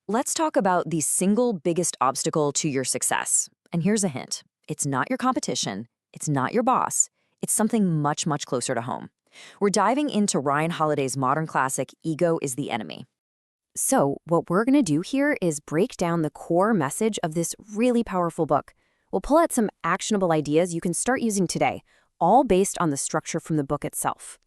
Let's talk about the single biggest obstacle to your success. And here's a hint. It's not your competition. It's not your boss. It's something much, much closer to home. We're diving into Ryan Holiday's modern classic, Ego is the Enemy. So, what we're going to do here is break down the core message of this really powerful book. We'll pull out some actionable ideas you can start using today, all based on the structure from the book itself.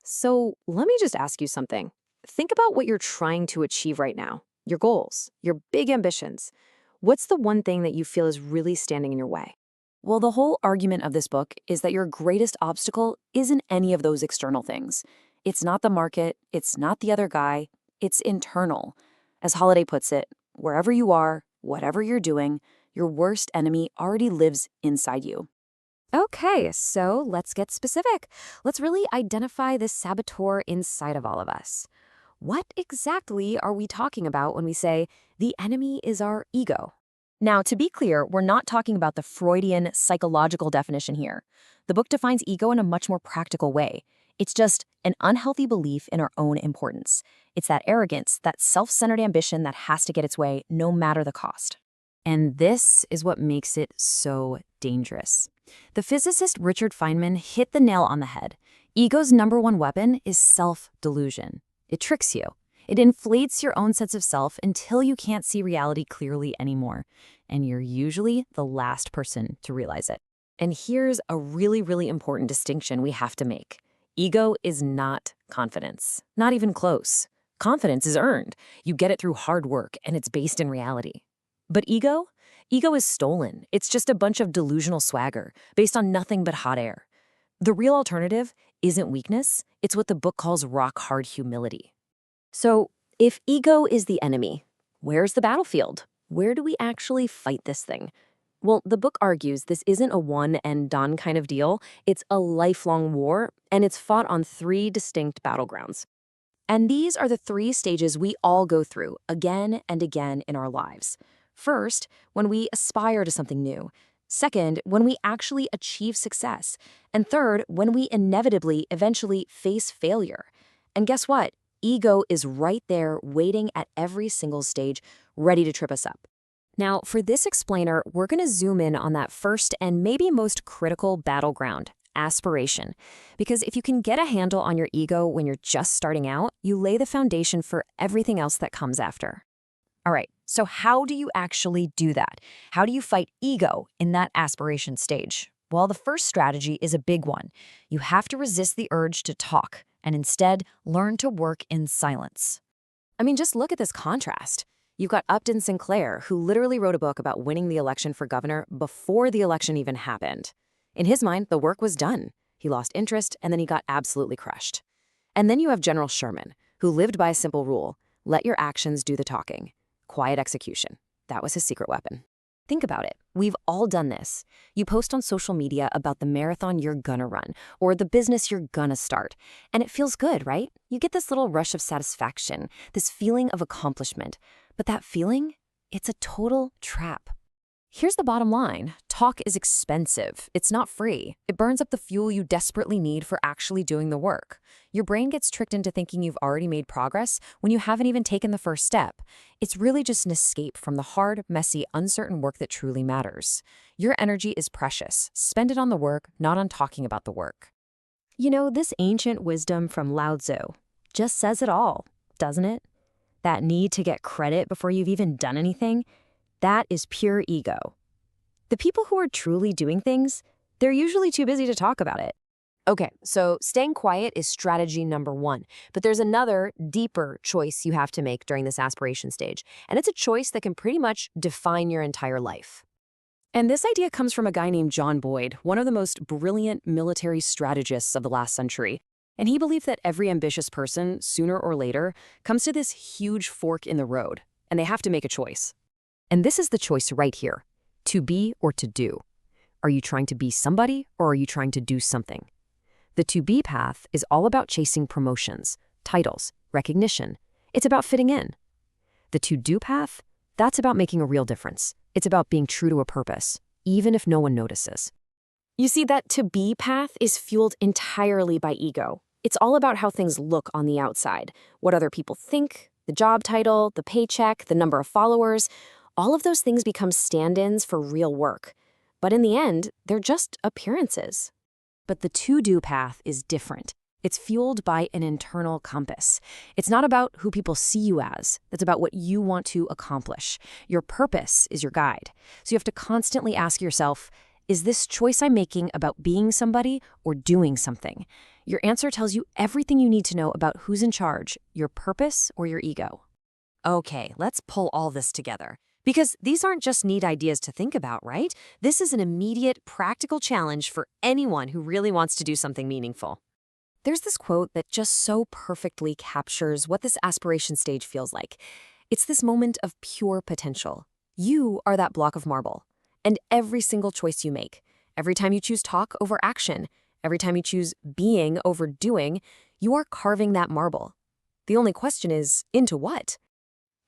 So let me just ask you something. Think about what you're trying to achieve right now, your goals, your big ambitions. What's the one thing that you feel is really standing in your way? Well, the whole argument of this book is that your greatest obstacle isn't any of those external things. It's not the market, it's not the other guy, it's internal. As Holiday puts it, wherever you are, whatever you're doing, your worst enemy already lives inside you. Okay, so let's get specific. Let's really identify this saboteur inside of all of us. What exactly are we talking about when we say the enemy is our ego? Now, to be clear, we're not talking about the Freudian psychological definition here. The book defines ego in a much more practical way. It's just an unhealthy belief in our own importance. It's that arrogance, that self-centered ambition that has to get its way no matter the cost. And this is what makes it so dangerous. The physicist Richard Feynman hit the nail on the head. Ego's number one weapon is self-delusion. It tricks you. It inflates your own sense of self until you can't see reality clearly anymore. And you're usually the last person to realize it. And here's a really, really important distinction we have to make. Ego is not confidence. Not even close. Confidence is earned. You get it through hard work, and it's based in reality. But ego? Ego is stolen. It's just a bunch of delusional swagger, based on nothing but hot air. The real alternative isn't weakness, it's what the book calls rock-hard humility. So, if ego is the enemy, where's the battlefield? Where do we actually fight this thing? Well, the book argues this isn't a one-and-done kind of deal. It's a lifelong war, and it's fought on three distinct battlegrounds. And these are the three stages we all go through again and again in our lives. First, when we aspire to something new. Second, when we actually achieve success. And third, when we inevitably, eventually face failure. And guess what? Ego is right there waiting at every single stage, ready to trip us up. Now, for this explainer, we're going to zoom in on that first and maybe most critical battleground, aspiration. Because if you can get a handle on your ego when you're just starting out, you lay the foundation for everything else that comes after. All right, so how do you actually do that? How do you fight ego in that aspiration stage? Well, the first strategy is a big one. You have to resist the urge to talk and instead learn to work in silence. I mean, just look at this contrast. You've got Upton Sinclair, who literally wrote a book about winning the election for governor before the election even happened. In his mind, the work was done. He lost interest, and then he got absolutely crushed. And then you have General Sherman, who lived by a simple rule: let your actions do the talking. Quiet execution. That was his secret weapon. Think about it. We've all done this. You post on social media about the marathon you're gonna run or the business you're gonna start. And it feels good, right? You get this little rush of satisfaction, this feeling of accomplishment. But that feeling, it's a total trap. Here's the bottom line. Talk is expensive. It's not free. It burns up the fuel you desperately need for actually doing the work. Your brain gets tricked into thinking you've already made progress when you haven't even taken the first step. It's really just an escape from the hard, messy, uncertain work that truly matters. Your energy is precious. Spend it on the work, not on talking about the work. You know, this ancient wisdom from Lao Tzu just says it all, doesn't it? That need to get credit before you've even done anything, that is pure ego. The people who are truly doing things, they're usually too busy to talk about it. Okay, so staying quiet is strategy number one. But there's another, deeper choice you have to make during this aspiration stage. And it's a choice that can pretty much define your entire life. And this idea comes from a guy named John Boyd, one of the most brilliant military strategists of the last century. And he believed that every ambitious person, sooner or later, comes to this huge fork in the road, and they have to make a choice. And this is the choice right here: to be or to do. Are you trying to be somebody, or are you trying to do something? The to be path is all about chasing promotions, titles, recognition. It's about fitting in. The to do path, that's about making a real difference. It's about being true to a purpose, even if no one notices. You see, that to be path is fueled entirely by ego. It's all about how things look on the outside, what other people think, The job title, the paycheck, the number of followers, all of those things become stand-ins for real work. But in the end, they're just appearances. But the to-do path is different. It's fueled by an internal compass. It's not about who people see you as. It's about what you want to accomplish. Your purpose is your guide. So you have to constantly ask yourself, is this choice I'm making about being somebody or doing something? Your answer tells you everything you need to know about who's in charge, your purpose or your ego. Okay, let's pull all this together. Because these aren't just neat ideas to think about, right? This is an immediate, practical challenge for anyone who really wants to do something meaningful. There's this quote that just so perfectly captures what this aspiration stage feels like. It's this moment of pure potential. You are that block of marble. And every single choice you make, every time you choose talk over action, every time you choose being over doing, you are carving that marble. The only question is, into what?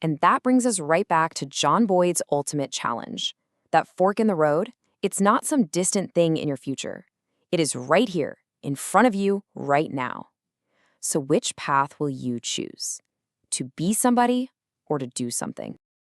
And that brings us right back to John Boyd's ultimate challenge. That fork in the road, it's not some distant thing in your future. It is right here, in front of you, right now. So which path will you choose? To be somebody or to do something?